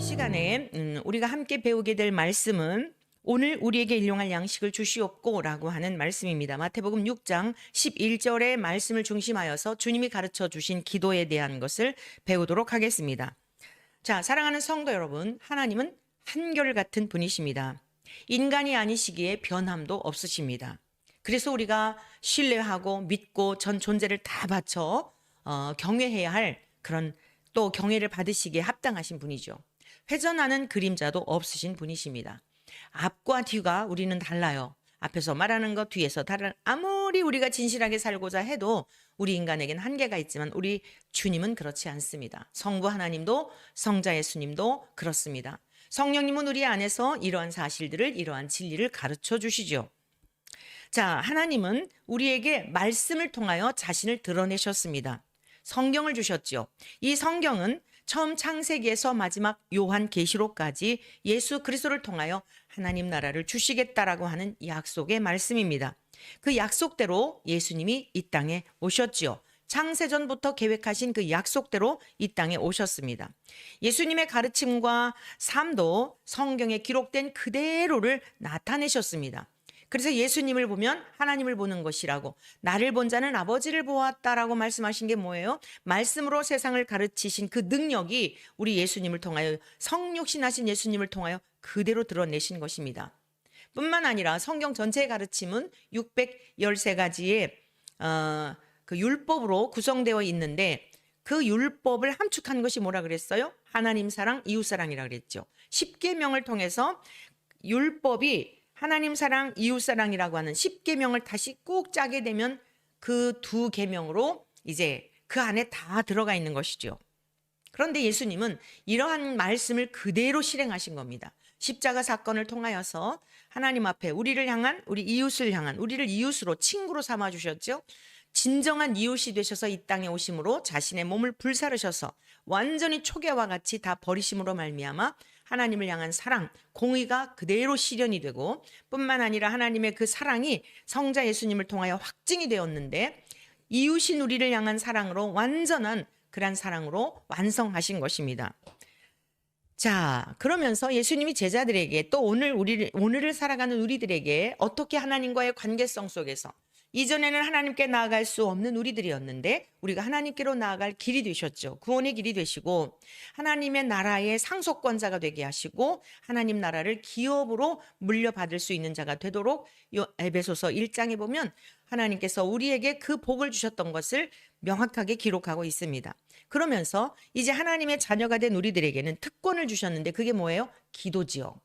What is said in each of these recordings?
시간에 우리가 함께 배우게 될 말씀은 오늘 우리에게 일용할 양식을 주시옵고라고 하는 말씀입니다. 마태복음 6장 11절의 말씀을 중심하여서 주님이 가르쳐 주신 기도에 대한 것을 배우도록 하겠습니다. 자, 사랑하는 성도 여러분, 하나님은 한결같은 분이십니다. 인간이 아니시기에 변함도 없으십니다. 그래서 우리가 신뢰하고 믿고 전 존재를 다 바쳐 경외해야 할 그런 또 경외를 받으시기에 합당하신 분이죠. 회전하는 그림자도 없으신 분이십니다. 앞과 뒤가 우리는 달라요. 앞에서 말하는 것, 뒤에서 다른, 아무리 우리가 진실하게 살고자 해도 우리 인간에겐 한계가 있지만 우리 주님은 그렇지 않습니다. 성부 하나님도 성자 예수님도 그렇습니다. 성령님은 우리 안에서 이러한 사실들을, 이러한 진리를 가르쳐 주시죠. 자, 하나님은 우리에게 말씀을 통하여 자신을 드러내셨습니다. 성경을 주셨죠. 이 성경은 처음 창세기에서 마지막 요한 계시록까지 예수 그리스도를 통하여 하나님 나라를 주시겠다라고 하는 약속의 말씀입니다. 그 약속대로 예수님이 이 땅에 오셨지요. 창세전부터 계획하신 그 약속대로 이 땅에 오셨습니다. 예수님의 가르침과 삶도 성경에 기록된 그대로를 나타내셨습니다. 그래서 예수님을 보면 하나님을 보는 것이라고, 나를 본 자는 아버지를 보았다라고 말씀하신 게 뭐예요? 말씀으로 세상을 가르치신 그 능력이 우리 예수님을 통하여, 성육신하신 예수님을 통하여 그대로 드러내신 것입니다. 뿐만 아니라 성경 전체의 가르침은 613가지의 그 율법으로 구성되어 있는데, 그 율법을 함축한 것이 뭐라 그랬어요? 하나님 사랑, 이웃 사랑이라 그랬죠. 십계명을 통해서 율법이 하나님 사랑, 이웃 사랑이라고 하는 10계명을 다시 꼭 짜게 되면 그 두 계명으로 이제 그 안에 다 들어가 있는 것이죠. 그런데 예수님은 이러한 말씀을 그대로 실행하신 겁니다. 십자가 사건을 통하여서 하나님 앞에 우리를 향한, 우리 이웃을 향한, 우리를 이웃으로, 친구로 삼아 주셨죠. 진정한 이웃이 되셔서 이 땅에 오심으로 자신의 몸을 불사르셔서 완전히 초계와 같이 다 버리심으로 말미암아 하나님을 향한 사랑, 공의가 그대로 실현이 되고, 뿐만 아니라 하나님의 그 사랑이 성자 예수님을 통하여 확증이 되었는데, 이웃인 우리를 향한 사랑으로 완전한 그런 사랑으로 완성하신 것입니다. 자, 그러면서 예수님이 제자들에게 또 오늘을 살아가는 우리들에게 어떻게 하나님과의 관계성 속에서, 이전에는 하나님께 나아갈 수 없는 우리들이었는데 우리가 하나님께로 나아갈 길이 되셨죠. 구원의 길이 되시고 하나님의 나라의 상속권자가 되게 하시고 하나님 나라를 기업으로 물려받을 수 있는 자가 되도록 에베소서 1장에 보면 하나님께서 우리에게 그 복을 주셨던 것을 명확하게 기록하고 있습니다. 그러면서 이제 하나님의 자녀가 된 우리들에게는 특권을 주셨는데 그게 뭐예요? 기도지요.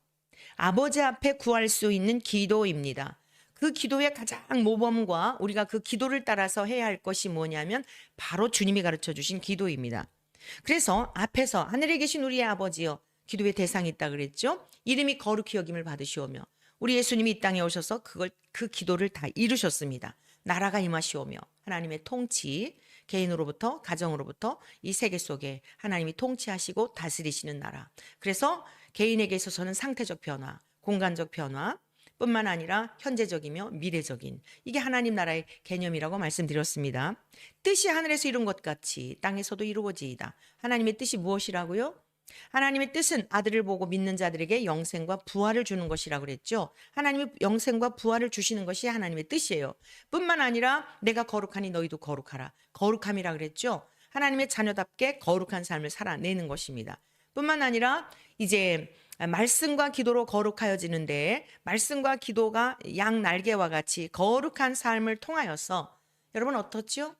아버지 앞에 구할 수 있는 기도입니다. 그 기도의 가장 모범과 우리가 그 기도를 따라서 해야 할 것이 뭐냐면 바로 주님이 가르쳐 주신 기도입니다. 그래서 앞에서 하늘에 계신 우리의 아버지여, 기도의 대상이 있다 그랬죠. 이름이 거룩히 여김을 받으시오며, 우리 예수님이 이 땅에 오셔서 그 기도를 다 이루셨습니다. 나라가 임하시오며, 하나님의 통치, 개인으로부터 가정으로부터 이 세계 속에 하나님이 통치하시고 다스리시는 나라. 그래서 개인에게 있어서는 상태적 변화, 공간적 변화 뿐만 아니라 현재적이며 미래적인, 이게 하나님 나라의 개념이라고 말씀드렸습니다. 뜻이 하늘에서 이룬 것 같이 땅에서도 이루어지이다. 하나님의 뜻이 무엇이라고요? 하나님의 뜻은 아들을 보고 믿는 자들에게 영생과 부활을 주는 것이라고 그랬죠. 하나님이 영생과 부활을 주시는 것이 하나님의 뜻이에요. 뿐만 아니라 내가 거룩하니 너희도 거룩하라. 거룩함이라 그랬죠. 하나님의 자녀답게 거룩한 삶을 살아내는 것입니다. 뿐만 아니라 이제 말씀과 기도로 거룩하여지는데, 말씀과 기도가 양 날개와 같이 거룩한 삶을 통하여서 여러분 어떻죠?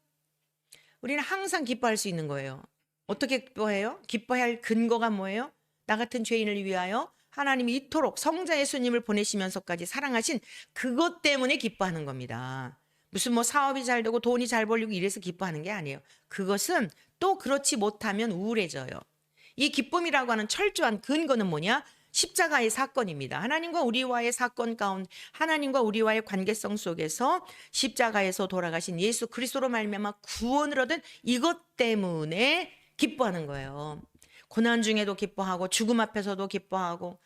우리는 항상 기뻐할 수 있는 거예요. 어떻게 기뻐해요? 기뻐해야 할 근거가 뭐예요? 나 같은 죄인을 위하여 하나님이 이토록 성자 예수님을 보내시면서까지 사랑하신 그것 때문에 기뻐하는 겁니다. 무슨 뭐 사업이 잘 되고 돈이 잘 벌리고 이래서 기뻐하는 게 아니에요. 그것은 또 그렇지 못하면 우울해져요. 이 기쁨이라고 하는 철저한 근거는 뭐냐? 십자가의 사건입니다. 하나님과 우리와의 사건 가운데, 하나님과 우리와의 관계성 속에서 십자가에서 돌아가신 예수 그리스도로 말미암아 구원을 얻은 이것 때문에 기뻐하는 거예요. 고난 중에도 기뻐하고, 죽음 앞에서도 기뻐하고,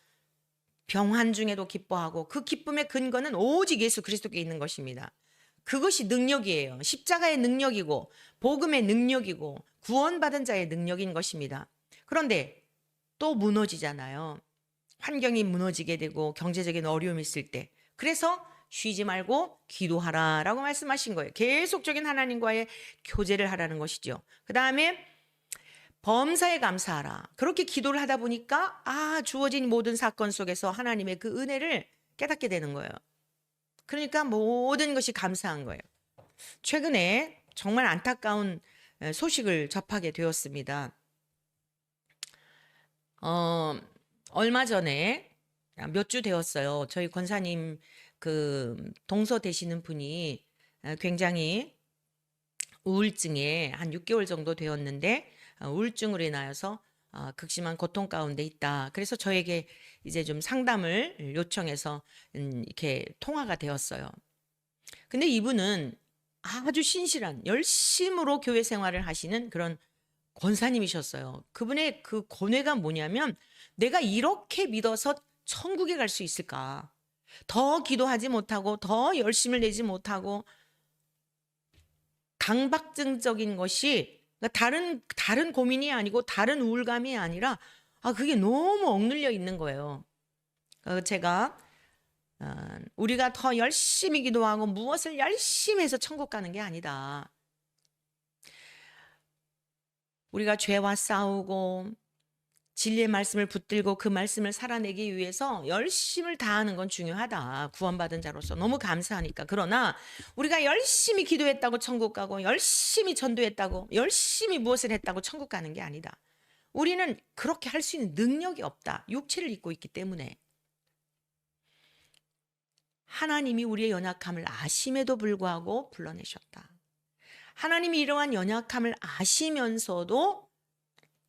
병환 중에도 기뻐하고, 그 기쁨의 근거는 오직 예수 그리스도께 있는 것입니다. 그것이 능력이에요. 십자가의 능력이고 복음의 능력이고 구원받은 자의 능력인 것입니다. 그런데 또 무너지잖아요. 환경이 무너지게 되고 경제적인 어려움이 있을 때. 그래서 쉬지 말고 기도하라라고 말씀하신 거예요. 계속적인 하나님과의 교제를 하라는 것이죠. 그다음에 범사에 감사하라. 그렇게 기도를 하다 보니까 주어진 모든 사건 속에서 하나님의 그 은혜를 깨닫게 되는 거예요. 그러니까 모든 것이 감사한 거예요. 최근에 정말 안타까운 소식을 접하게 되었습니다. 얼마 전에 몇 주 되었어요. 저희 권사님 그 동서 되시는 분이 굉장히 우울증에 한 6개월 정도 되었는데 우울증으로 인하여서 극심한 고통 가운데 있다. 그래서 저에게 이제 좀 상담을 요청해서 이렇게 통화가 되었어요. 근데 이분은 아주 신실한 열심으로 교회 생활을 하시는 그런 권사님이셨어요. 그분의 그 고뇌가 뭐냐면 내가 이렇게 믿어서 천국에 갈 수 있을까? 더 기도하지 못하고 더 열심을 내지 못하고 강박증적인 것이 다른 고민이 아니고 다른 우울감이 아니라 그게 너무 억눌려 있는 거예요. 제가 우리가 더 열심히 기도하고 무엇을 열심히 해서 천국 가는 게 아니다. 우리가 죄와 싸우고 진리의 말씀을 붙들고 그 말씀을 살아내기 위해서 열심을 다하는 건 중요하다. 구원받은 자로서 너무 감사하니까. 그러나 우리가 열심히 기도했다고 천국 가고 열심히 전도했다고 열심히 무엇을 했다고 천국 가는 게 아니다. 우리는 그렇게 할 수 있는 능력이 없다. 육체를 입고 있기 때문에. 하나님이 우리의 연약함을 아심에도 불구하고 불러내셨다. 하나님이 이러한 연약함을 아시면서도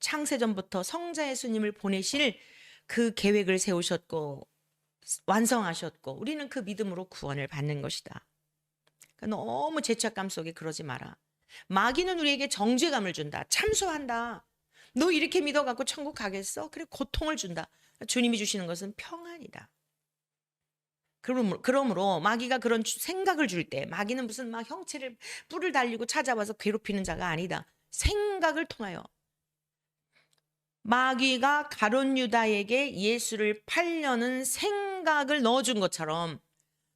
창세전부터 성자 예수님을 보내실 그 계획을 세우셨고 완성하셨고 우리는 그 믿음으로 구원을 받는 것이다. 그러니까 너무 죄책감 속에 그러지 마라. 마귀는 우리에게 정죄감을 준다. 참소한다. 너 이렇게 믿어갖고 천국 가겠어? 그래, 고통을 준다. 주님이 주시는 것은 평안이다. 그러므로 마귀가 그런 생각을 줄 때 마귀는 무슨 막 형체를 뿔을 달리고 찾아와서 괴롭히는 자가 아니다. 생각을 통하여 마귀가 가룟 유다에게 예수를 팔려는 생각을 넣어준 것처럼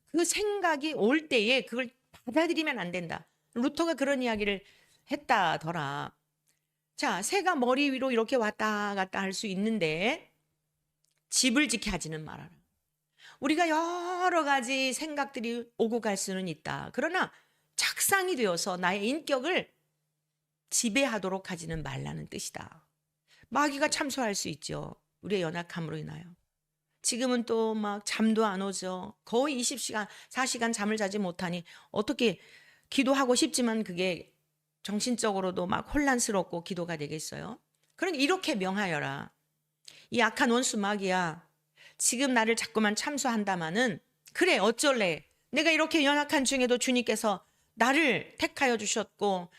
그 생각이 올 때에 그걸 받아들이면 안 된다. 루터가 그런 이야기를 했다더라. 자, 새가 머리 위로 이렇게 왔다 갔다 할 수 있는데 집을 지켜 하지는 말아라. 우리가 여러 가지 생각들이 오고 갈 수는 있다. 그러나 착상이 되어서 나의 인격을 지배하도록 하지는 말라는 뜻이다. 마귀가 참소할 수 있죠. 우리의 연약함으로 인하여. 지금은 또 막 잠도 안 오죠. 거의 20시간, 4시간 잠을 자지 못하니 어떻게 기도하고 싶지만 그게 정신적으로도 막 혼란스럽고 기도가 되겠어요? 그러니 이렇게 명하여라. 이 악한 원수 마귀야. 지금 나를 자꾸만 참소한다마는 그래 어쩔래. 내가 이렇게 연약한 중에도 주님께서 나를 택하여 주셨고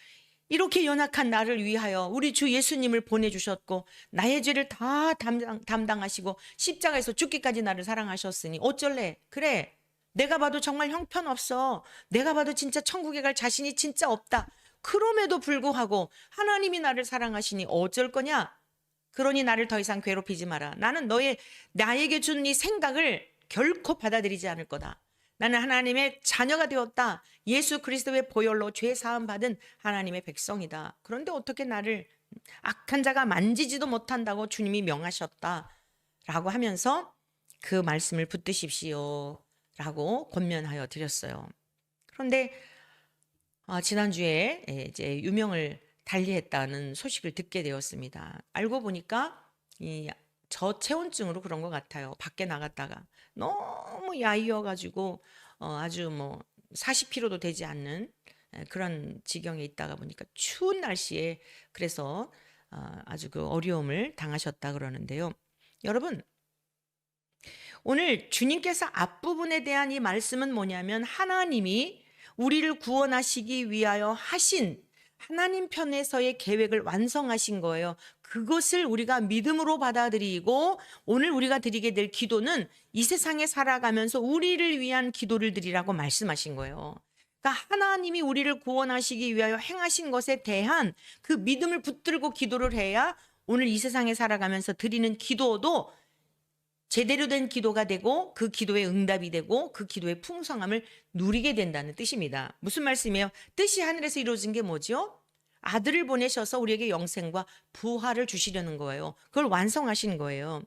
이렇게 연약한 나를 위하여 우리 주 예수님을 보내주셨고 나의 죄를 다 담당하시고 십자가에서 죽기까지 나를 사랑하셨으니 어쩔래. 그래 내가 봐도 정말 형편없어. 내가 봐도 진짜 천국에 갈 자신이 진짜 없다. 그럼에도 불구하고 하나님이 나를 사랑하시니 어쩔 거냐. 그러니 나를 더 이상 괴롭히지 마라. 나는 나에게 준 이 생각을 결코 받아들이지 않을 거다. 나는 하나님의 자녀가 되었다. 예수 그리스도의 보혈로 죄 사함 받은 하나님의 백성이다. 그런데 어떻게 나를 악한 자가 만지지도 못한다고 주님이 명하셨다. 라고 하면서 그 말씀을 붙드십시오. 라고 권면하여 드렸어요. 그런데 지난주에 이제 유명을 달리했다는 소식을 듣게 되었습니다. 알고 보니까 이 저체온증으로 그런 것 같아요. 밖에 나갔다가 너무 야이어가지고 아주 뭐 40kg도 되지 않는 그런 지경에 있다가 보니까 추운 날씨에 그래서 아주 그 어려움을 당하셨다 그러는데요. 여러분 오늘 주님께서 앞부분에 대한 이 말씀은 뭐냐면 하나님이 우리를 구원하시기 위하여 하신 하나님 편에서의 계획을 완성하신 거예요. 그것을 우리가 믿음으로 받아들이고 오늘 우리가 드리게 될 기도는 이 세상에 살아가면서 우리를 위한 기도를 드리라고 말씀하신 거예요. 그러니까 하나님이 우리를 구원하시기 위하여 행하신 것에 대한 그 믿음을 붙들고 기도를 해야 오늘 이 세상에 살아가면서 드리는 기도도 제대로 된 기도가 되고 그 기도의 응답이 되고 그 기도의 풍성함을 누리게 된다는 뜻입니다. 무슨 말씀이에요? 뜻이 하늘에서 이루어진 게 뭐죠? 아들을 보내셔서 우리에게 영생과 부활을 주시려는 거예요. 그걸 완성하신 거예요.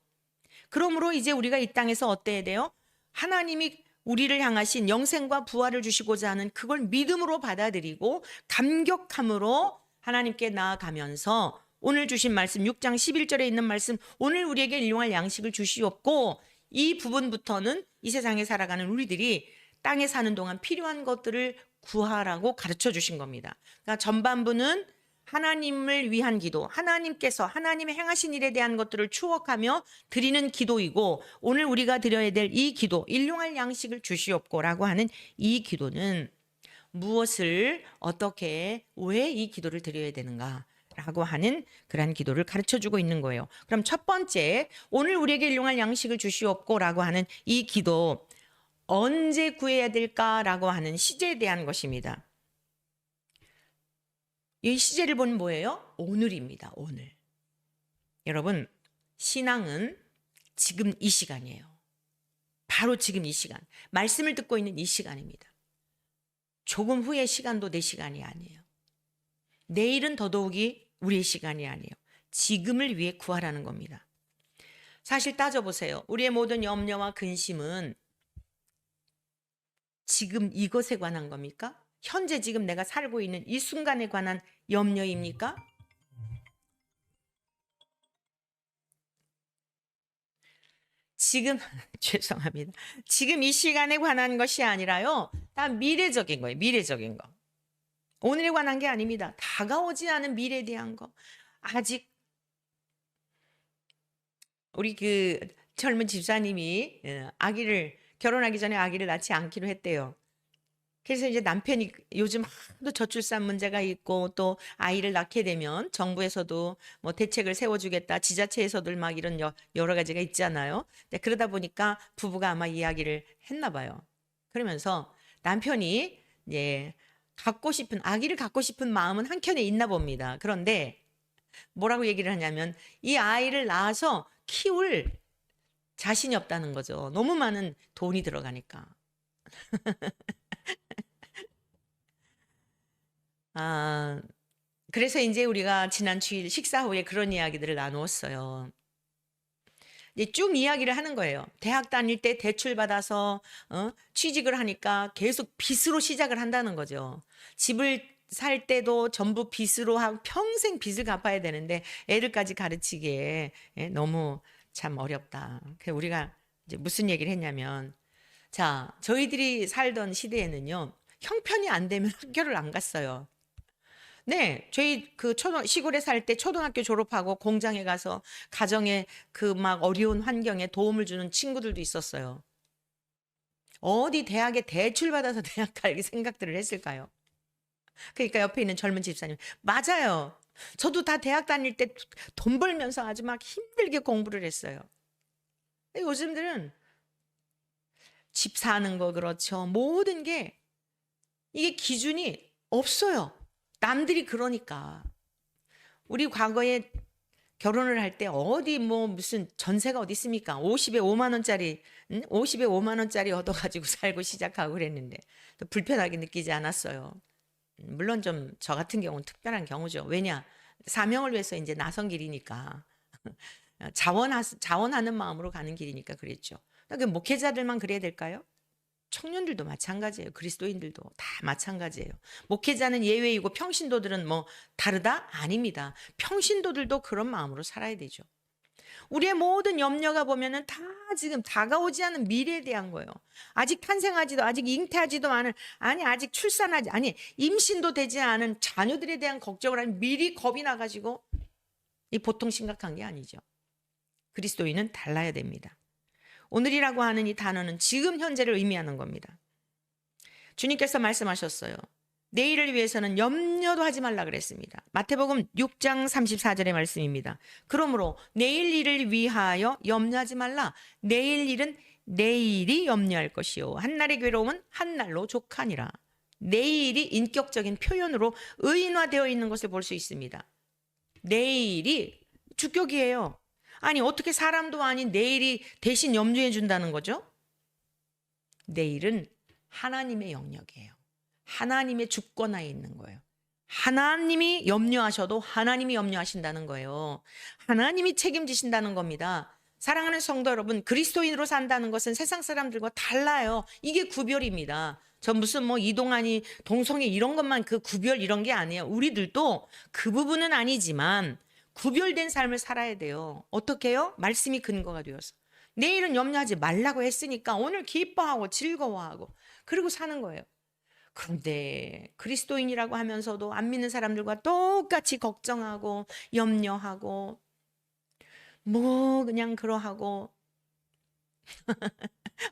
그러므로 이제 우리가 이 땅에서 어때야 돼요? 하나님이 우리를 향하신 영생과 부활을 주시고자 하는 그걸 믿음으로 받아들이고 감격함으로 하나님께 나아가면서 오늘 주신 말씀 6장 11절에 있는 말씀, 오늘 우리에게 일용할 양식을 주시옵고, 이 부분부터는 이 세상에 살아가는 우리들이 땅에 사는 동안 필요한 것들을 구하라고 가르쳐 주신 겁니다. 그러니까 전반부는 하나님을 위한 기도, 하나님께서 하나님의 행하신 일에 대한 것들을 추억하며 드리는 기도이고, 오늘 우리가 드려야 될 이 기도, 일용할 양식을 주시옵고라고 하는 이 기도는 무엇을 어떻게 왜 이 기도를 드려야 되는가 라고 하는 그러한 기도를 가르쳐주고 있는 거예요. 그럼 첫 번째, 오늘 우리에게 일용할 양식을 주시옵고라고 하는 이 기도, 언제 구해야 될까라고 하는 시제에 대한 것입니다. 이 시제를 보면 뭐예요? 오늘입니다. 오늘. 여러분, 신앙은 지금 이 시간이에요. 바로 지금 이 시간. 말씀을 듣고 있는 이 시간입니다. 조금 후의 시간도 내 시간이 아니에요. 내일은 더더욱이 우리의 시간이 아니에요. 지금을 위해 구하라는 겁니다. 사실 따져보세요. 우리의 모든 염려와 근심은 지금 이것에 관한 겁니까? 현재 지금 내가 살고 있는 이 순간에 관한 염려입니까? 지금 죄송합니다. 지금 이 시간에 관한 것이 아니라요. 다 미래적인 거예요. 미래적인 거. 오늘에 관한 게 아닙니다. 다가오지 않은 미래에 대한 거. 아직 우리 그 젊은 집사님이 아기를 결혼하기 전에 아기를 낳지 않기로 했대요. 그래서 이제 남편이 요즘 하도 저출산 문제가 있고 또 아이를 낳게 되면 정부에서도 뭐 대책을 세워주겠다, 지자체에서도 막 이런 여러 가지가 있잖아요. 그러다 보니까 부부가 아마 이야기를 했나 봐요. 그러면서 남편이 이제 아기를 갖고 싶은 마음은 한켠에 있나 봅니다. 그런데 뭐라고 얘기를 하냐면 이 아이를 낳아서 키울 자신이 없다는 거죠. 너무 많은 돈이 들어가니까. 그래서 이제 우리가 지난 주일 식사 후에 그런 이야기들을 나누었어요. 이제 쭉 이야기를 하는 거예요. 대학 다닐 때 대출 받아서 취직을 하니까 계속 빚으로 시작을 한다는 거죠. 집을 살 때도 전부 빚으로 하고 평생 빚을 갚아야 되는데 애들까지 가르치기에 너무 참 어렵다. 그래서 우리가 이제 무슨 얘기를 했냐면, 자, 저희들이 살던 시대에는요, 형편이 안 되면 학교를 안 갔어요. 네, 저희 그 시골에 살 때 초등학교 졸업하고 공장에 가서 가정의 그 막 어려운 환경에 도움을 주는 친구들도 있었어요. 어디 대학에 대출 받아서 대학 갈 생각들을 했을까요? 그러니까 옆에 있는 젊은 집사님, 맞아요. 저도 다 대학 다닐 때 돈 벌면서 아주 막 힘들게 공부를 했어요. 요즘들은 집 사는 거 그렇죠. 모든 게 이게 기준이 없어요. 남들이 그러니까. 우리 과거에 결혼을 할 때 어디 뭐 무슨 전세가 어디 있습니까? 50에 5만 원짜리, 50에 5만 원짜리 얻어가지고 살고 시작하고 그랬는데 또 불편하게 느끼지 않았어요. 물론 좀 저 같은 경우는 특별한 경우죠. 왜냐? 사명을 위해서 이제 나선 길이니까. 자원하는 마음으로 가는 길이니까 그랬죠. 그 목회자들만 그래야 될까요? 청년들도 마찬가지예요. 그리스도인들도 다 마찬가지예요. 목회자는 예외이고 평신도들은 뭐 다르다? 아닙니다. 평신도들도 그런 마음으로 살아야 되죠. 우리의 모든 염려가 보면은 다 지금 다가오지 않은 미래에 대한 거예요. 아직 탄생하지도, 아직 잉태하지도 않은, 아직 출산하지, 임신도 되지 않은 자녀들에 대한 걱정을 하면 미리 겁이 나가지고, 이 보통 심각한 게 아니죠. 그리스도인은 달라야 됩니다. 오늘이라고 하는 이 단어는 지금 현재를 의미하는 겁니다. 주님께서 말씀하셨어요. 내일을 위해서는 염려도 하지 말라 그랬습니다. 마태복음 6장 34절의 말씀입니다. 그러므로 내일 일을 위하여 염려하지 말라. 내일 일은 내일이 염려할 것이요. 한날의 괴로움은 한날로 족하니라. 내일이 인격적인 표현으로 의인화되어 있는 것을 볼 수 있습니다. 내일이 주격이에요. 아니, 어떻게 사람도 아닌 내일이 대신 염려해 준다는 거죠? 내일은 하나님의 영역이에요. 하나님의 주권하에 있는 거예요. 하나님이 염려하셔도 하나님이 염려하신다는 거예요. 하나님이 책임지신다는 겁니다. 사랑하는 성도 여러분, 그리스도인으로 산다는 것은 세상 사람들과 달라요. 이게 구별입니다. 저 무슨 뭐 이동하니 동성애 이런 것만 그 구별 이런 게 아니에요. 우리들도 그 부분은 아니지만 구별된 삶을 살아야 돼요. 어떻게 해요? 말씀이 근거가 되어서. 내일은 염려하지 말라고 했으니까 오늘 기뻐하고 즐거워하고 그리고 사는 거예요. 그런데 그리스도인이라고 하면서도 안 믿는 사람들과 똑같이 걱정하고 염려하고 뭐 그냥 그러하고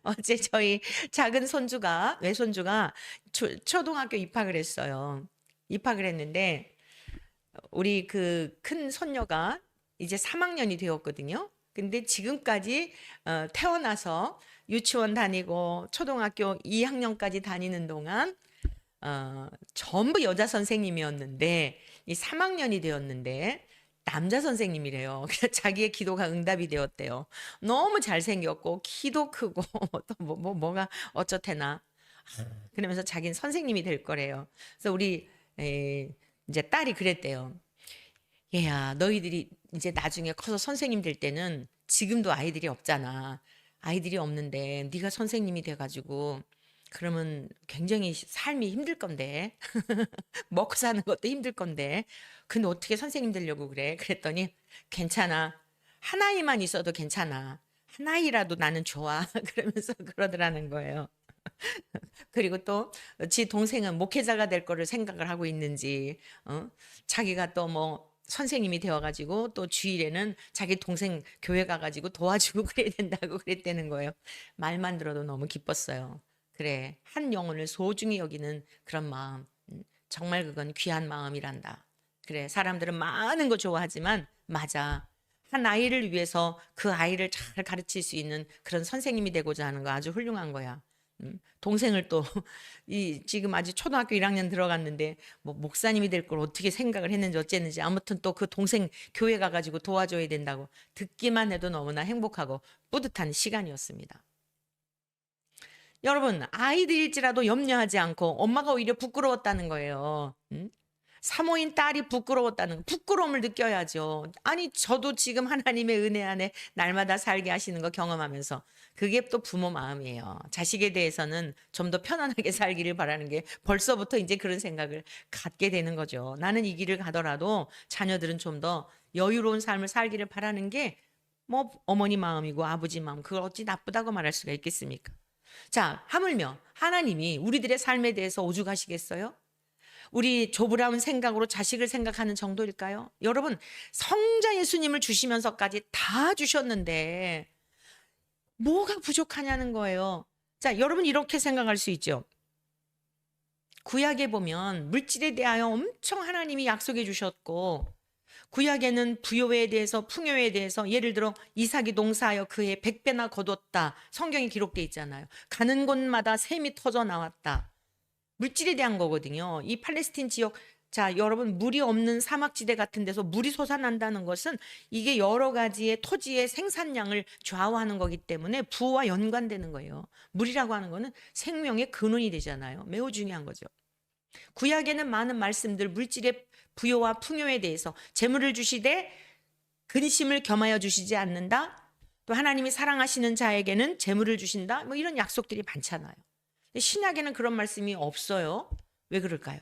어제 저희 작은 손주가 외손주가 초등학교 입학을 했어요. 입학을 했는데 우리 그 큰 손녀가 이제 3학년이 되었거든요. 근데 지금까지 태어나서 유치원 다니고 초등학교 2학년까지 다니는 동안 전부 여자 선생님이었는데 이 3학년이 되었는데 남자 선생님이래요. 그래서 자기의 기도가 응답이 되었대요. 너무 잘생겼고 키도 크고 또 뭐가 어쩌테나 그러면서 자기는 선생님이 될 거래요. 그래서 우리 이제 딸이 그랬대요. 얘야, 너희들이 이제 나중에 커서 선생님 될 때는 지금도 아이들이 없잖아. 아이들이 없는데 네가 선생님이 돼가지고 그러면 굉장히 삶이 힘들 건데 먹고 사는 것도 힘들 건데 근데 어떻게 선생님 되려고 그래? 그랬더니 괜찮아. 한 아이만 있어도 괜찮아. 한 아이라도 나는 좋아. 그러면서 그러더라는 거예요. 그리고 또 지 동생은 목회자가 될 거를 생각을 하고 있는지 자기가 또 뭐 선생님이 되어가지고 또 주일에는 자기 동생 교회 가가지고 도와주고 그래야 된다고 그랬다는 거예요. 말만 들어도 너무 기뻤어요. 그래, 한 영혼을 소중히 여기는 그런 마음, 정말 그건 귀한 마음이란다. 그래, 사람들은 많은 거 좋아하지만 맞아. 한 아이를 위해서 그 아이를 잘 가르칠 수 있는 그런 선생님이 되고자 하는 거 아주 훌륭한 거야. 동생을 또 지금 아직 초등학교 1학년 들어갔는데 뭐 목사님이 될 걸 어떻게 생각을 했는지 어쨌는지 아무튼 또 그 동생 교회 가가지고 도와줘야 된다고 듣기만 해도 너무나 행복하고 뿌듯한 시간이었습니다. 여러분, 아이들일지라도 염려하지 않고 엄마가 오히려 부끄러웠다는 거예요. 사모인 딸이 부끄러웠다는 거. 부끄러움을 느껴야죠. 아니, 저도 지금 하나님의 은혜 안에 날마다 살게 하시는 거 경험하면서 그게 또 부모 마음이에요. 자식에 대해서는 좀 더 편안하게 살기를 바라는 게 벌써부터 이제 그런 생각을 갖게 되는 거죠. 나는 이 길을 가더라도 자녀들은 좀 더 여유로운 삶을 살기를 바라는 게 뭐 어머니 마음이고 아버지 마음, 그걸 어찌 나쁘다고 말할 수가 있겠습니까? 자, 하물며 하나님이 우리들의 삶에 대해서 오죽하시겠어요? 우리 조브라운 생각으로 자식을 생각하는 정도일까요? 여러분, 성자 예수님을 주시면서까지 다 주셨는데 뭐가 부족하냐는 거예요. 자, 여러분 이렇게 생각할 수 있죠. 구약에 보면 물질에 대하여 엄청 하나님이 약속해 주셨고 구약에는 부요에 대해서 풍요에 대해서 예를 들어 이삭이 농사하여 그해 100배나 거뒀다. 성경에 기록돼 있잖아요. 가는 곳마다 샘이 터져 나왔다. 물질에 대한 거거든요. 이 팔레스틴 지역, 자, 여러분 물이 없는 사막지대 같은 데서 물이 솟아난다는 것은 이게 여러 가지의 토지의 생산량을 좌우하는 거기 때문에 부와 연관되는 거예요. 물이라고 하는 거는 생명의 근원이 되잖아요. 매우 중요한 거죠. 구약에는 많은 말씀들 물질의 부요와 풍요에 대해서 재물을 주시되 근심을 겸하여 주시지 않는다. 또 하나님이 사랑하시는 자에게는 재물을 주신다. 뭐 이런 약속들이 많잖아요. 신약에는 그런 말씀이 없어요. 왜 그럴까요?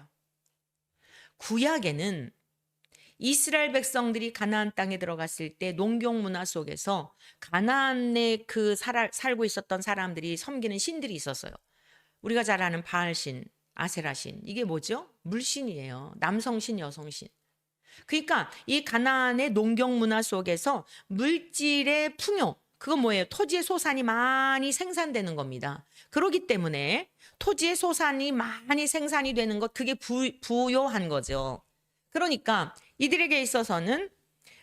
구약에는 이스라엘 백성들이 가나안 땅에 들어갔을 때 농경 문화 속에서 가나안에 살고 있었던 사람들이 섬기는 신들이 있었어요. 우리가 잘 아는 바알신, 아세라신, 이게 뭐죠? 물신이에요. 남성신, 여성신. 그러니까 이 가나안의 농경 문화 속에서 물질의 풍요, 그건 뭐예요? 토지의 소산이 많이 생산되는 겁니다. 그렇기 때문에 토지의 소산이 많이 생산이 되는 것, 그게 부요한 거죠. 그러니까 이들에게 있어서는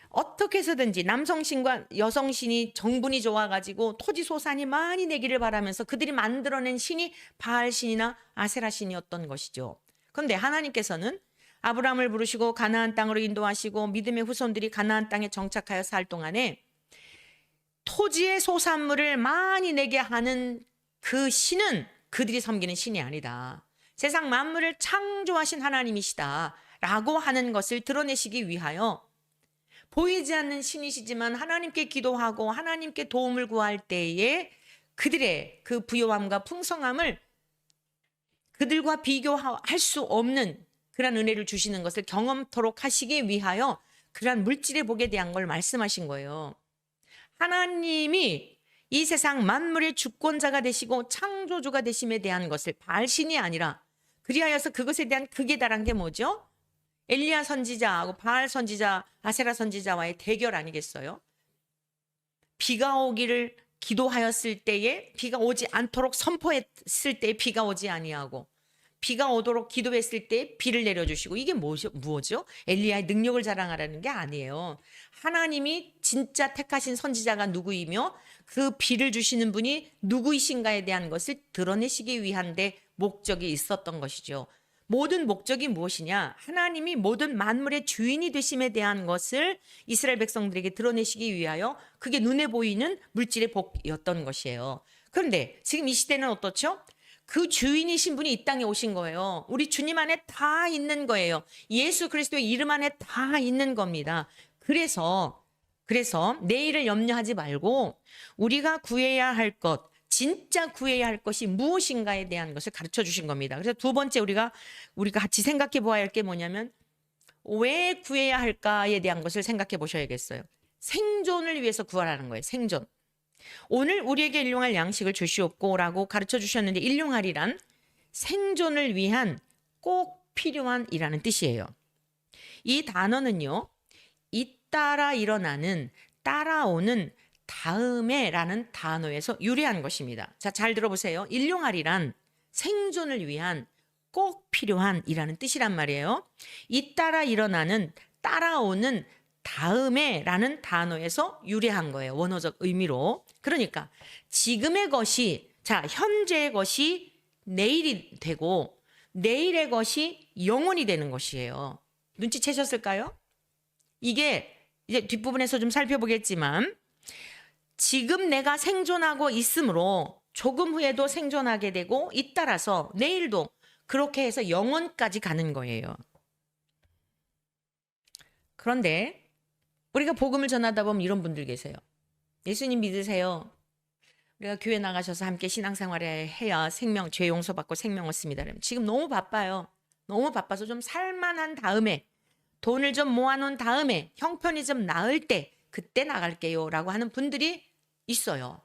어떻게 해서든지 남성신과 여성신이 정분이 좋아가지고 토지 소산이 많이 내기를 바라면서 그들이 만들어낸 신이 바알신이나 아세라신이었던 것이죠. 그런데 하나님께서는 아브라함을 부르시고 가나안 땅으로 인도하시고 믿음의 후손들이 가나안 땅에 정착하여 살 동안에 토지의 소산물을 많이 내게 하는 그 신은 그들이 섬기는 신이 아니다. 세상 만물을 창조하신 하나님이시다 라고 하는 것을 드러내시기 위하여 보이지 않는 신이시지만 하나님께 기도하고 하나님께 도움을 구할 때에 그들의 그 부요함과 풍성함을 그들과 비교할 수 없는 그런 은혜를 주시는 것을 경험토록 하시기 위하여 그러한 물질의 복에 대한 걸 말씀하신 거예요. 하나님이 이 세상 만물의 주권자가 되시고 창조주가 되심에 대한 것을 바알신이 아니라 그리하여서 그것에 대한 극에 달한 게 뭐죠? 엘리야 선지자하고 바알 선지자, 아세라 선지자와의 대결 아니겠어요? 비가 오기를 기도하였을 때에 비가 오지 않도록 선포했을 때 비가 오지 아니하고 비가 오도록 기도했을 때 비를 내려주시고 이게 무엇이죠? 엘리야의 능력을 자랑하라는 게 아니에요. 하나님이 진짜 택하신 선지자가 누구이며 그 비를 주시는 분이 누구이신가에 대한 것을 드러내시기 위한 데 목적이 있었던 것이죠. 모든 목적이 무엇이냐? 하나님이 모든 만물의 주인이 되심에 대한 것을 이스라엘 백성들에게 드러내시기 위하여 그게 눈에 보이는 물질의 복이었던 것이에요. 그런데 지금 이 시대는 어떻죠? 그 주인이신 분이 이 땅에 오신 거예요. 우리 주님 안에 다 있는 거예요. 예수 그리스도의 이름 안에 다 있는 겁니다. 그래서 내일을 염려하지 말고 우리가 구해야 할 것, 진짜 구해야 할 것이 무엇인가에 대한 것을 가르쳐 주신 겁니다. 그래서 두 번째 우리가 같이 생각해 보아야 할 게 뭐냐면 왜 구해야 할까에 대한 것을 생각해 보셔야겠어요. 생존을 위해서 구하라는 거예요. 생존. 오늘 우리에게 일용할 양식을 주시옵고라고 가르쳐 주셨는데 일용할이란 생존을 위한 꼭 필요한 이라는 뜻이에요. 이 단어는요. 잇따라 일어나는 따라오는 다음에라는 단어에서 유래한 것입니다. 자, 잘 들어보세요. 일용할이란 생존을 위한 꼭 필요한 이라는 뜻이란 말이에요. 잇따라 일어나는 따라오는 다음에라는 단어에서 유래한 거예요. 원어적 의미로. 그러니까 지금의 것이 현재의 것이 내일이 되고 내일의 것이 영원이 되는 것이에요. 눈치채셨을까요? 이게 이제 뒷부분에서 좀 살펴보겠지만 지금 내가 생존하고 있으므로 조금 후에도 생존하게 되고 잇따라서 내일도 그렇게 해서 영원까지 가는 거예요. 그런데 우리가 복음을 전하다 보면 이런 분들 계세요. 예수님 믿으세요. 우리가 교회 나가셔서 함께 신앙생활을 해야 죄 용서받고 생명 얻습니다. 지금 너무 바빠요. 너무 바빠서 좀 살만한 다음에 돈을 좀 모아놓은 다음에 형편이 좀 나을 때 그때 나갈게요 라고 하는 분들이 있어요.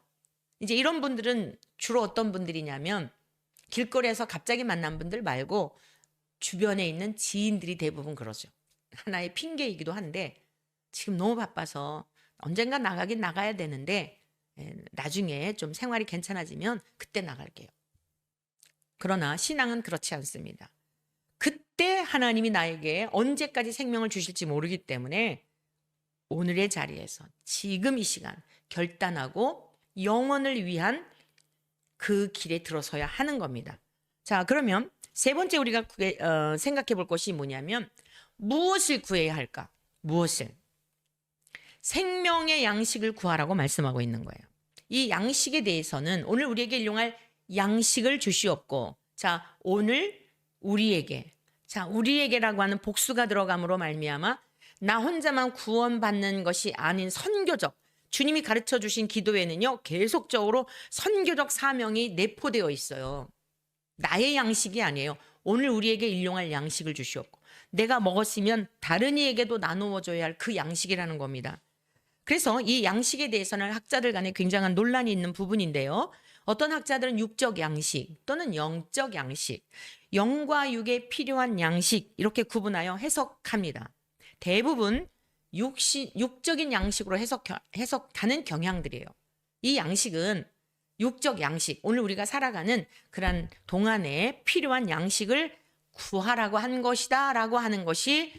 이제 이런 분들은 주로 어떤 분들이냐면 길거리에서 갑자기 만난 분들 말고 주변에 있는 지인들이 대부분 그러죠. 하나의 핑계이기도 한데 지금 너무 바빠서 언젠가 나가긴 나가야 되는데 나중에 좀 생활이 괜찮아지면 그때 나갈게요. 그러나 신앙은 그렇지 않습니다. 그때 하나님이 나에게 언제까지 생명을 주실지 모르기 때문에 오늘의 자리에서 지금 이 시간 결단하고 영원을 위한 그 길에 들어서야 하는 겁니다. 자, 그러면 세 번째 우리가 생각해 볼 것이 뭐냐면 무엇을 구해야 할까? 무엇을? 생명의 양식을 구하라고 말씀하고 있는 거예요. 이 양식에 대해서는 오늘 우리에게 일용할 양식을 주시옵고 오늘 우리에게라고 하는 복수가 들어감으로 말미암아 나 혼자만 구원받는 것이 아닌 선교적 주님이 가르쳐 주신 기도에는요. 계속적으로 선교적 사명이 내포되어 있어요. 나의 양식이 아니에요. 오늘 우리에게 일용할 양식을 주시옵고 내가 먹었으면 다른 이에게도 나누어 줘야 할 그 양식이라는 겁니다. 그래서 이 양식에 대해서는 학자들 간에 굉장한 논란이 있는 부분인데요. 어떤 학자들은 육적 양식 또는 영적 양식, 영과 육에 필요한 양식 이렇게 구분하여 해석합니다. 대부분 육적인 양식으로 해석하는 경향들이에요. 이 양식은 육적 양식, 오늘 우리가 살아가는 그런 동안에 필요한 양식을 구하라고 한 것이다 라고 하는 것이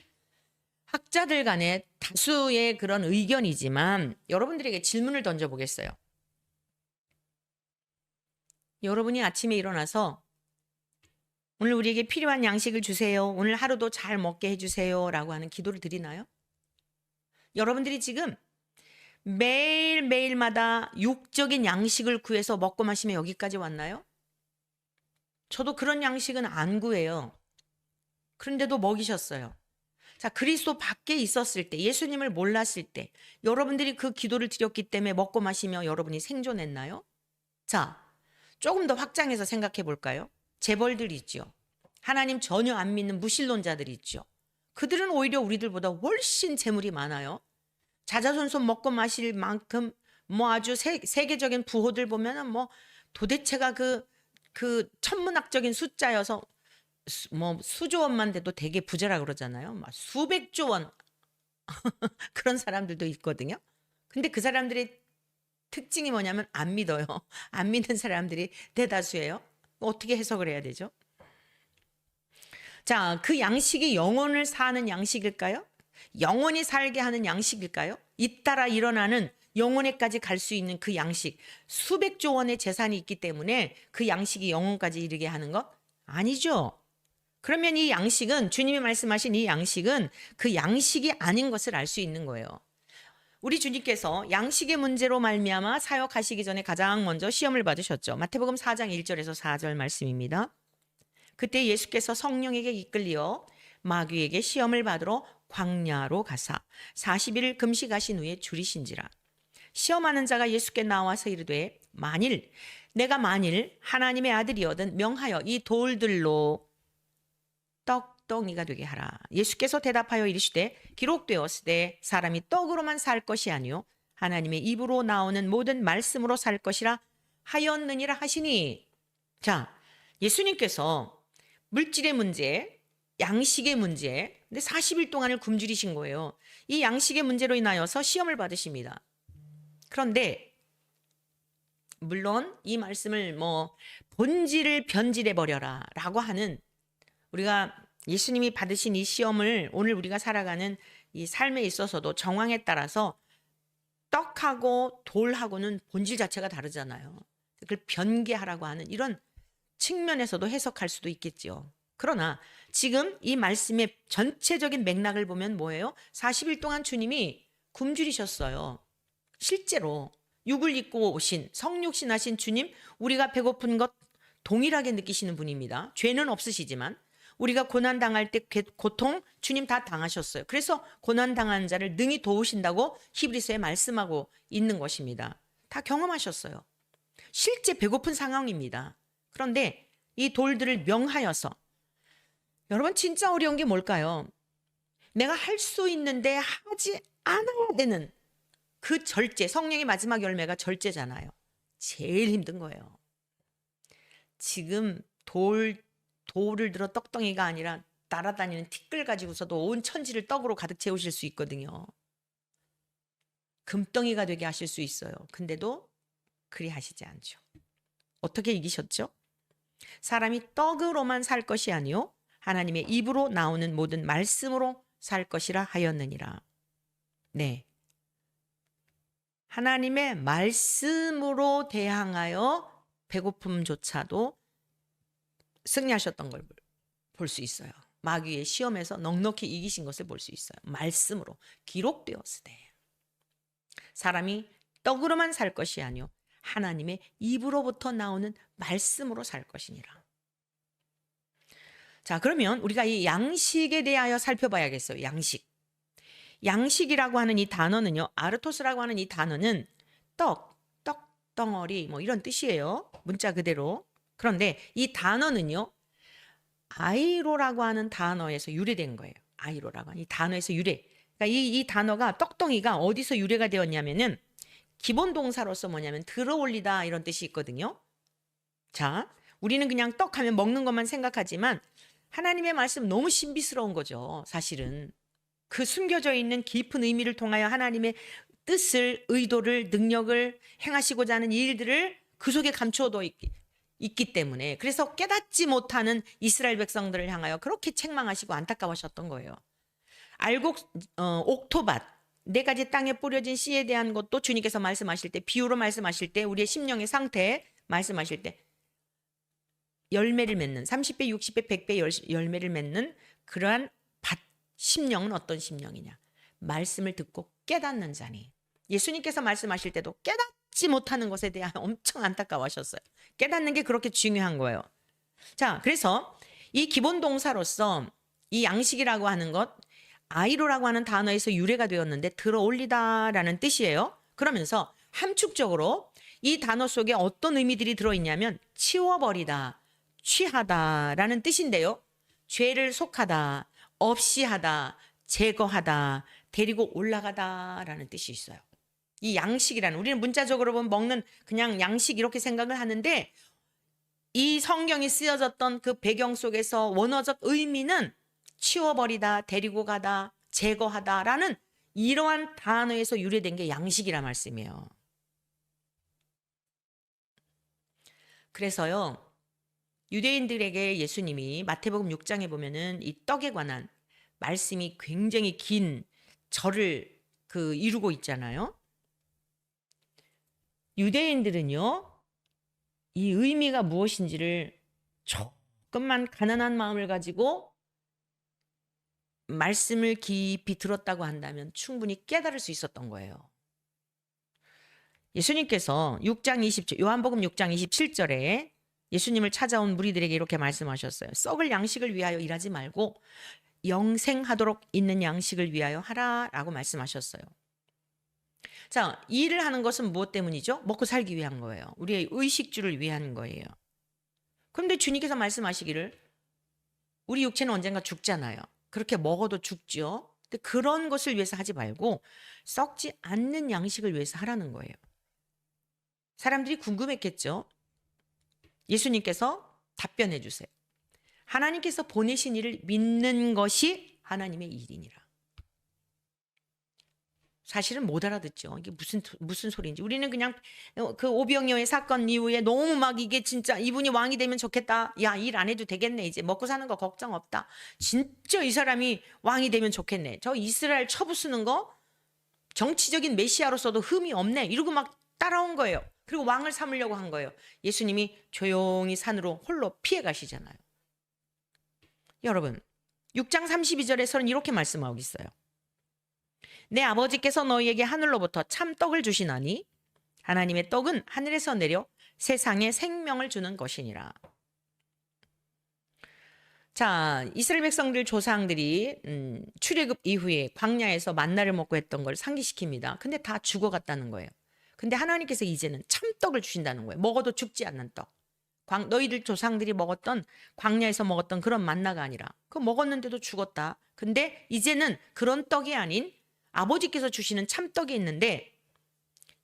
학자들 간의 다수의 그런 의견이지만 여러분들에게 질문을 던져보겠어요. 여러분이 아침에 일어나서 오늘 우리에게 필요한 양식을 주세요. 오늘 하루도 잘 먹게 해주세요. 라고 하는 기도를 드리나요? 여러분들이 지금 매일매일마다 육적인 양식을 구해서 먹고 마시며 여기까지 왔나요? 저도 그런 양식은 안 구해요. 그런데도 먹이셨어요. 자, 그리스도 밖에 있었을 때, 예수님을 몰랐을 때, 여러분들이 그 기도를 드렸기 때문에 먹고 마시며 여러분이 생존했나요? 자, 조금 더 확장해서 생각해 볼까요? 재벌들이 있죠. 하나님 전혀 안 믿는 무신론자들이 있죠. 그들은 오히려 우리들보다 훨씬 재물이 많아요. 자자손손 먹고 마실 만큼 뭐 아주 세계적인 부호들 보면은 뭐 도대체가 그 천문학적인 숫자여서 뭐 수조 원만 돼도 되게 부자라 그러잖아요. 막 수백조 원 그런 사람들도 있거든요. 근데 그 사람들의 특징이 뭐냐면 안 믿어요. 안 믿는 사람들이 대다수예요. 어떻게 해석을 해야 되죠? 자, 그 양식이 영혼을 사는 양식일까요? 영원히 살게 하는 양식일까요? 잇따라 일어나는 영혼에까지 갈 수 있는 그 양식. 수백조 원의 재산이 있기 때문에 그 양식이 영혼까지 이르게 하는 것? 아니죠. 그러면 이 양식은, 주님이 말씀하신 이 양식은 그 양식이 아닌 것을 알 수 있는 거예요. 우리 주님께서 양식의 문제로 말미암아 사역하시기 전에 가장 먼저 시험을 받으셨죠. 마태복음 4장 1절에서 4절 말씀입니다. 그때 예수께서 성령에게 이끌려 마귀에게 시험을 받으러 광야로 가사 40일 금식하신 후에 줄이신지라. 시험하는 자가 예수께 나와서 이르되 내가 만일 하나님의 아들이거든 명하여 이 돌들로 떡덩이가 되게 하라. 예수께서 대답하여 이르시되 기록되었으되 사람이 떡으로만 살 것이 아니요 하나님의 입으로 나오는 모든 말씀으로 살 것이라 하였느니라 하시니. 자, 예수님께서 물질의 문제, 양식의 문제, 근데 40일 동안을 굶주리신 거예요. 이 양식의 문제로 인하여서 시험을 받으십니다. 그런데 물론 이 말씀을 뭐 본질을 변질해 버려라 라고 하는, 우리가 예수님이 받으신 이 시험을 오늘 우리가 살아가는 이 삶에 있어서도 정황에 따라서 떡하고 돌하고는 본질 자체가 다르잖아요. 그걸 변개하라고 하는 이런 측면에서도 해석할 수도 있겠죠. 그러나 지금 이 말씀의 전체적인 맥락을 보면 뭐예요? 40일 동안 주님이 굶주리셨어요. 실제로 육을 입고 오신 성육신하신 주님, 우리가 배고픈 것 동일하게 느끼시는 분입니다. 죄는 없으시지만 우리가 고난당할 때 고통 주님 다 당하셨어요. 그래서 고난당한 자를 능히 도우신다고 히브리서에 말씀하고 있는 것입니다. 다 경험하셨어요. 실제 배고픈 상황입니다. 그런데 이 돌들을 명하여서, 여러분 진짜 어려운 게 뭘까요? 내가 할 수 있는데 하지 않아야 되는 그 절제, 성령의 마지막 열매가 절제잖아요. 제일 힘든 거예요. 지금 돌을 들어 떡덩이가 아니라 날아다니는 티끌 가지고서도 온 천지를 떡으로 가득 채우실 수 있거든요. 금덩이가 되게 하실 수 있어요. 근데도 그리 하시지 않죠. 어떻게 이기셨죠? 사람이 떡으로만 살 것이 아니요 하나님의 입으로 나오는 모든 말씀으로 살 것이라 하였느니라. 네, 하나님의 말씀으로 대항하여 배고픔조차도 승리하셨던 걸 볼 수 있어요. 마귀의 시험에서 넉넉히 이기신 것을 볼 수 있어요. 말씀으로 기록되었으되 사람이 떡으로만 살 것이 아니요 하나님의 입으로부터 나오는 말씀으로 살 것이니라. 자, 그러면 우리가 이 양식에 대하여 살펴봐야겠어요. 양식이라고 하는 이 단어는요, 아르토스라고 하는 이 단어는 떡덩어리 뭐 이런 뜻이에요. 문자 그대로. 그런데 이 단어는요, 아이로라고 하는 단어에서 유래된 거예요. 아이로라고 하는 이 단어에서 유래. 그러니까 이 단어가 떡덩이가 어디서 유래가 되었냐면은 기본 동사로서 뭐냐면 들어올리다 이런 뜻이 있거든요. 자, 우리는 그냥 떡하면 먹는 것만 생각하지만 하나님의 말씀 너무 신비스러운 거죠. 사실은 그 숨겨져 있는 깊은 의미를 통하여 하나님의 뜻을, 의도를, 능력을 행하시고자 하는 일들을 그 속에 감추어도 있기 때문에, 그래서 깨닫지 못하는 이스라엘 백성들을 향하여 그렇게 책망하시고 안타까워하셨던 거예요. 옥토밭, 4가지 땅에 뿌려진 씨에 대한 것도 주님께서 말씀하실 때, 비유로 말씀하실 때, 우리의 심령의 상태 말씀하실 때 열매를 맺는 30배, 60배, 100배 열매를 맺는 그러한 밭 심령은 어떤 심령이냐? 말씀을 듣고 깨닫는 자니. 예수님께서 말씀하실 때도 깨닫지 못하는 것에 대해 엄청 안타까워하셨어요. 깨닫는 게 그렇게 중요한 거예요. 자, 그래서 이 기본 동사로서 이 양식이라고 하는 것, 아이로라고 하는 단어에서 유래가 되었는데 들어올리다라는 뜻이에요. 그러면서 함축적으로 이 단어 속에 어떤 의미들이 들어있냐면 치워버리다, 취하다라는 뜻인데요. 죄를 속하다, 없이 하다, 제거하다, 데리고 올라가다라는 뜻이 있어요. 이 양식이라는, 우리는 문자적으로 보면 먹는 그냥 양식 이렇게 생각을 하는데 이 성경이 쓰여졌던 그 배경 속에서 원어적 의미는 치워버리다, 데리고 가다, 제거하다라는 이러한 단어에서 유래된 게 양식이란 말씀이에요. 그래서요, 유대인들에게 예수님이 마태복음 6장에 보면은 이 떡에 관한 말씀이 굉장히 긴 절을 이루고 있잖아요. 유대인들은요, 이 의미가 무엇인지를 조금만 가난한 마음을 가지고 말씀을 깊이 들었다고 한다면 충분히 깨달을 수 있었던 거예요. 예수님께서 6장 20절, 요한복음 6장 27절에 예수님을 찾아온 무리들에게 이렇게 말씀하셨어요. 썩을 양식을 위하여 일하지 말고 영생하도록 있는 양식을 위하여 하라라고 말씀하셨어요. 자, 이 일을 하는 것은 무엇 때문이죠? 먹고 살기 위한 거예요. 우리의 의식주를 위한 거예요. 그런데 주님께서 말씀하시기를 우리 육체는 언젠가 죽잖아요. 그렇게 먹어도 죽죠. 근데 그런 것을 위해서 하지 말고 썩지 않는 양식을 위해서 하라는 거예요. 사람들이 궁금했겠죠. 예수님께서 답변해 주세요. 하나님께서 보내신 이를 믿는 것이 하나님의 일이니라. 사실은 못 알아듣죠. 이게 무슨 소리인지. 우리는 그냥 그 오병이어의 사건 이후에 너무 막 이게 진짜 이분이 왕이 되면 좋겠다. 야, 일 안 해도 되겠네. 이제 먹고 사는 거 걱정 없다. 진짜 이 사람이 왕이 되면 좋겠네. 저 이스라엘 쳐부수는 거 정치적인 메시아로서도 흠이 없네. 이러고 막 따라온 거예요. 그리고 왕을 삼으려고 한 거예요. 예수님이 조용히 산으로 홀로 피해 가시잖아요. 여러분, 6장 32절에서는 이렇게 말씀하고 있어요. 내 아버지께서 너희에게 하늘로부터 참떡을 주시나니 하나님의 떡은 하늘에서 내려 세상에 생명을 주는 것이니라. 자, 이스라엘 백성들 조상들이 출애굽 이후에 광야에서 만나를 먹고 했던 걸 상기시킵니다. 근데 다 죽어갔다는 거예요. 근데 하나님께서 이제는 참떡을 주신다는 거예요. 먹어도 죽지 않는 떡. 너희들 조상들이 먹었던 광야에서 먹었던 그런 만나가 아니라 그거 먹었는데도 죽었다. 근데 이제는 그런 떡이 아닌 아버지께서 주시는 참떡이 있는데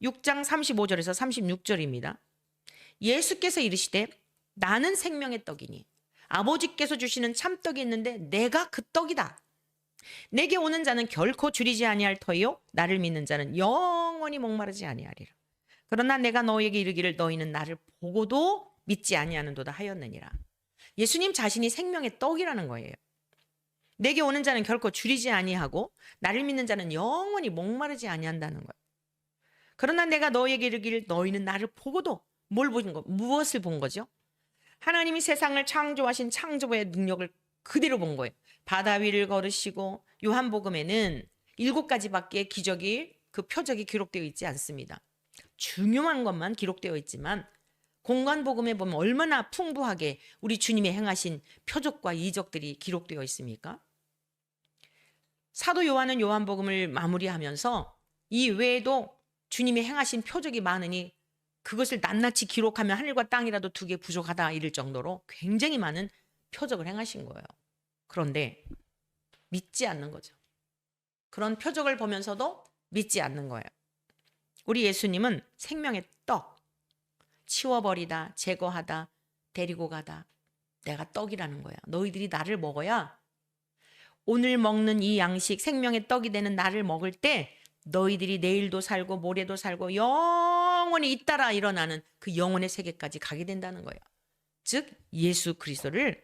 6장 35절에서 36절입니다. 예수께서 이르시되 나는 생명의 떡이니 아버지께서 주시는 참떡이 있는데 내가 그 떡이다. 내게 오는 자는 결코 줄이지 아니할 터이요 나를 믿는 자는 영원히 목마르지 아니하리라. 그러나 내가 너희에게 이르기를 너희는 나를 보고도 믿지 아니하는도다 하였느니라. 예수님 자신이 생명의 떡이라는 거예요. 내게 오는 자는 결코 줄이지 아니하고 나를 믿는 자는 영원히 목마르지 아니한다는 거예요. 그러나 내가 너희에게 이르기를 너희는 나를 보고도 무엇을 본 거죠? 하나님이 세상을 창조하신 창조의 능력을 그대로 본 거예요. 바다 위를 걸으시고 요한복음에는 7가지밖에 기적이 그 표적이 기록되어 있지 않습니다. 중요한 것만 기록되어 있지만 공관복음에 보면 얼마나 풍부하게 우리 주님이 행하신 표적과 이적들이 기록되어 있습니까? 사도 요한은 요한복음을 마무리하면서 이 외에도 주님이 행하신 표적이 많으니 그것을 낱낱이 기록하면 하늘과 땅이라도 2개 부족하다 이럴 정도로 굉장히 많은 표적을 행하신 거예요. 그런데 믿지 않는 거죠. 그런 표적을 보면서도 믿지 않는 거예요. 우리 예수님은 생명의 떡, 치워버리다, 제거하다, 데리고 가다. 내가 떡이라는 거야. 너희들이 나를 먹어야 오늘 먹는 이 양식 생명의 떡이 되는 나를 먹을 때 너희들이 내일도 살고 모레도 살고 영원히 잇따라 일어나는 그 영혼의 세계까지 가게 된다는 거예요. 즉 예수 그리스도를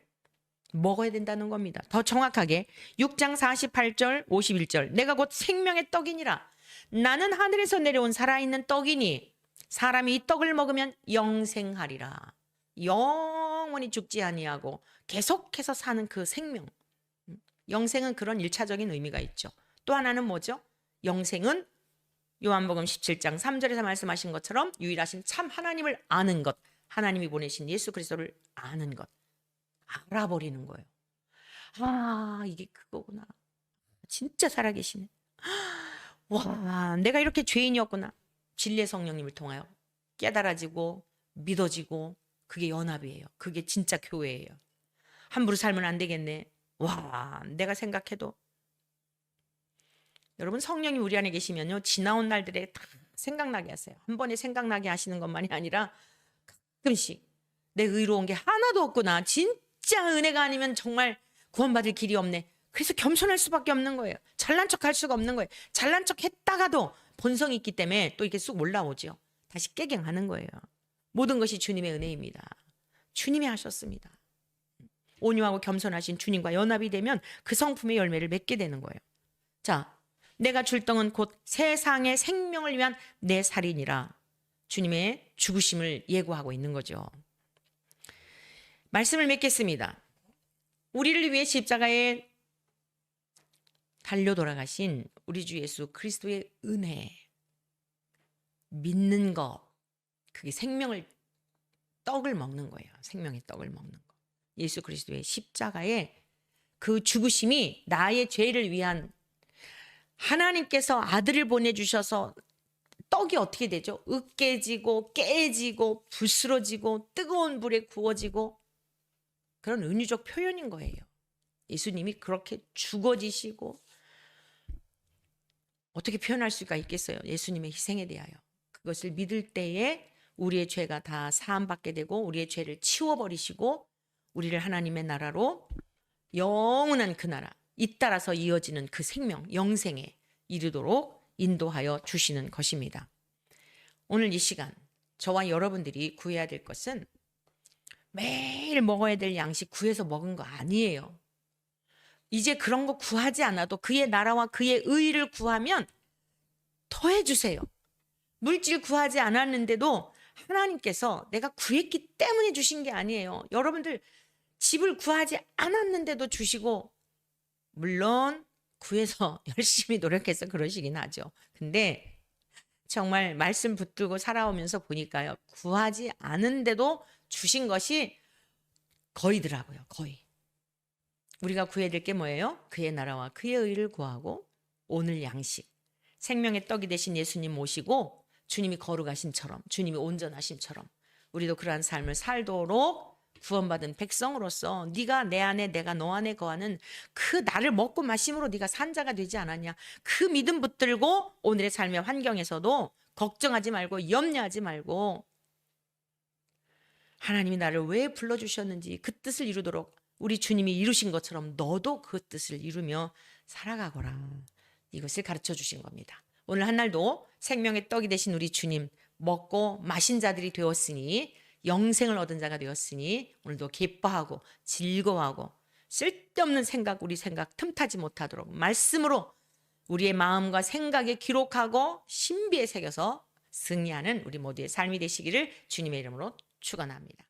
먹어야 된다는 겁니다. 더 정확하게 6장 48절 51절 내가 곧 생명의 떡이니라. 나는 하늘에서 내려온 살아있는 떡이니 사람이 이 떡을 먹으면 영생하리라. 영원히 죽지 아니하고 계속해서 사는 그 생명. 영생은 그런 일차적인 의미가 있죠. 또 하나는 뭐죠? 영생은 요한복음 17장 3절에서 말씀하신 것처럼 유일하신 참 하나님을 아는 것, 하나님이 보내신 예수 그리스도를 아는 것, 알아버리는 거예요. 아, 이게 그거구나. 진짜 살아계시네. 와, 내가 이렇게 죄인이었구나. 진리의 성령님을 통하여 깨달아지고 믿어지고, 그게 연합이에요. 그게 진짜 교회예요. 함부로 살면 안 되겠네. 와, 내가 생각해도 여러분, 성령이 우리 안에 계시면요, 지나온 날들에 다 생각나게 하세요. 한 번에 생각나게 하시는 것만이 아니라 가끔씩 내 의로운 게 하나도 없구나. 진짜 은혜가 아니면 정말 구원받을 길이 없네. 그래서 겸손할 수밖에 없는 거예요. 잘난 척 할 수가 없는 거예요. 잘난 척 했다가도 본성이 있기 때문에 또 이렇게 쑥 올라오죠. 다시 깨갱하는 거예요. 모든 것이 주님의 은혜입니다. 주님이 하셨습니다. 온유하고 겸손하신 주님과 연합이 되면 그 성품의 열매를 맺게 되는 거예요. 자, 내가 줄 떡은 곧 세상의 생명을 위한 내 살이니라. 주님의 죽으심을 예고하고 있는 거죠. 말씀을 맺겠습니다. 우리를 위해 십자가에 달려 돌아가신 우리 주 예수 그리스도의 은혜, 믿는 것, 그게 떡을 먹는 거예요. 생명의 떡을 먹는 거. 예수 그리스도의 십자가의 그 죽으심이 나의 죄를 위한, 하나님께서 아들을 보내주셔서 떡이 어떻게 되죠? 으깨지고 깨지고 부스러지고 뜨거운 불에 구워지고, 그런 은유적 표현인 거예요. 예수님이 그렇게 죽어지시고, 어떻게 표현할 수가 있겠어요? 예수님의 희생에 대하여. 그것을 믿을 때에 우리의 죄가 다 사함받게 되고 우리의 죄를 치워버리시고 우리를 하나님의 나라로, 영원한 그 나라, 잇따라서 이어지는 그 생명, 영생에 이르도록 인도하여 주시는 것입니다. 오늘 이 시간 저와 여러분들이 구해야 될 것은 매일 먹어야 될 양식 구해서 먹은 거 아니에요. 이제 그런 거 구하지 않아도 그의 나라와 그의 의를 구하면 더해 주세요. 물질 구하지 않았는데도 하나님께서 내가 구했기 때문에 주신 게 아니에요. 여러분들 집을 구하지 않았는데도 주시고, 물론 구해서 열심히 노력해서 그러시긴 하죠. 근데 정말 말씀 붙들고 살아오면서 보니까요, 구하지 않은데도 주신 것이 거의더라고요. 거의. 우리가 구해야 될 게 뭐예요? 그의 나라와 그의 의를 구하고 오늘 양식, 생명의 떡이 되신 예수님 모시고 주님이 거룩하심처럼, 주님이 온전하심처럼 우리도 그러한 삶을 살도록 구원받은 백성으로서 네가 내 안에 내가 너 안에 거하는 그 나를 먹고 마심으로 네가 산자가 되지 않았냐. 그 믿음 붙들고 오늘의 삶의 환경에서도 걱정하지 말고 염려하지 말고 하나님이 나를 왜 불러주셨는지 그 뜻을 이루도록 우리 주님이 이루신 것처럼 너도 그 뜻을 이루며 살아가거라. 이것을 가르쳐 주신 겁니다. 오늘 한날도 생명의 떡이 되신 우리 주님 먹고 마신 자들이 되었으니, 영생을 얻은 자가 되었으니 오늘도 기뻐하고 즐거워하고 쓸데없는 생각, 우리 생각 틈타지 못하도록 말씀으로 우리의 마음과 생각에 기록하고 신비에 새겨서 승리하는 우리 모두의 삶이 되시기를 주님의 이름으로 축원합니다.